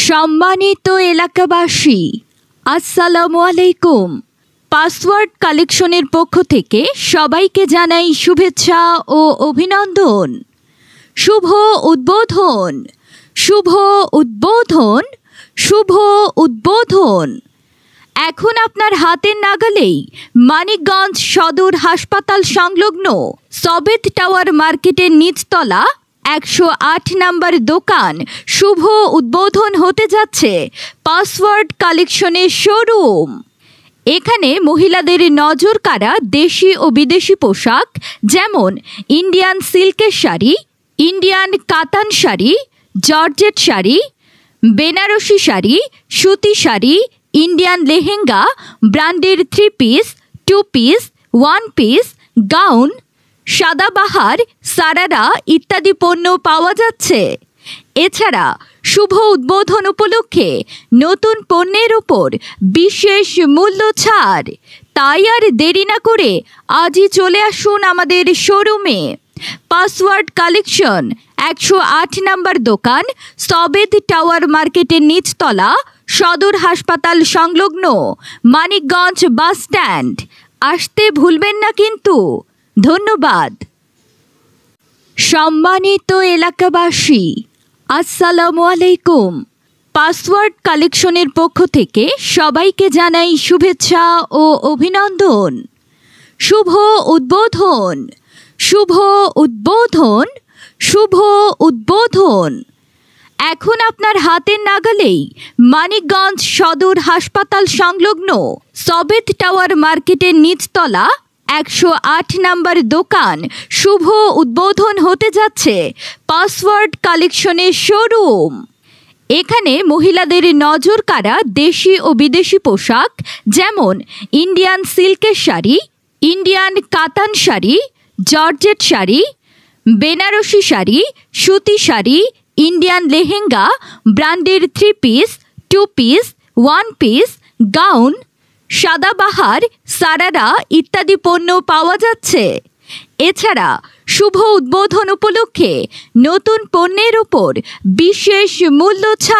সম্মানিত এলাকাবাসী, আসসালামু আলাইকুম। পাসওয়ার্ড কালেকশনের পক্ষ থেকে সবাইকে জানাই শুভেচ্ছা ও অভিনন্দন। শুভ উদ্বোধন, শুভ উদ্বোধন, শুভ উদ্বোধন। এখন আপনার হাতের নাগালেই মানিকগঞ্জ সদর হাসপাতাল সংলগ্ন সবেত টাওয়ার মার্কেটের নিচতলা 108 নম্বর দোকান শুভ উদ্বোধন হতে যাচ্ছে পাসওয়ার্ড কালেকশনের শোরুম। এখানে মহিলাদের নজর কাড়া দেশি ও বিদেশি পোশাক যেমন ইন্ডিয়ান সিল্কের শাড়ি, ইন্ডিয়ান কাতান শাড়ি, জর্জেট শাড়ি, বেনারসি শাড়ি, সুতি শাড়ি, ইন্ডিয়ান লেহেঙ্গা, ব্র্যান্ডের 3 পিস, 2 পিস, 1 পিস, গাউন, সাদাবাহার, সারারা ইত্যাদি পণ্য পাওয়া যাচ্ছে। এছাড়া শুভ উদ্বোধন উপলক্ষে নতুন পণ্যের ওপর বিশেষ মূল্য ছাড়। তাই আর দেরি না করে আজই চলে আসুন আমাদের শোরুমে। পাসওয়ার্ড কালেকশন 108 নম্বর দোকান সবেত টাওয়ার মার্কেটের নিচতলা সদর হাসপাতাল সংলগ্ন মানিকগঞ্জ বাস স্ট্যান্ড। আসতে ভুলবেন না কিন্তু। ধন্যবাদ। সম্মানিত এলাকাবাসী, আসসালামু আলাইকুম। পাসওয়ার্ড কালেকশনের পক্ষ থেকে সবাইকে জানাই শুভেচ্ছা ও অভিনন্দন। শুভ উদ্বোধন, শুভ উদ্বোধন, শুভ উদ্বোধন। এখন আপনার হাতের নাগালেই মানিকগঞ্জ সদর হাসপাতাল সংলগ্ন সবেত টাওয়ার মার্কেটের নিচতলা 108 নম্বর দোকান শুভ উদ্বোধন হতে যাচ্ছে পাসওয়ার্ড কালেকশনের শোরুম। এখানে মহিলাদের নজর কাড়া দেশি ও বিদেশি পোশাক যেমন ইন্ডিয়ান সিল্কের শাড়ি, ইন্ডিয়ান কাতান শাড়ি, জর্জেট শাড়ি, বেনারসি শাড়ি, সুতি শাড়ি, ইন্ডিয়ান লেহেঙ্গা, ব্র্যান্ডের 3 পিস, 2 পিস, 1 পিস, গাউন, সাদাবাহার, সারারা ইত্যাদি পণ্য পাওয়া যাচ্ছে। এছাড়া শুভ উদ্বোধন উপলক্ষে নতুন পণ্যের ওপর বিশেষ মূল্য ছাড়।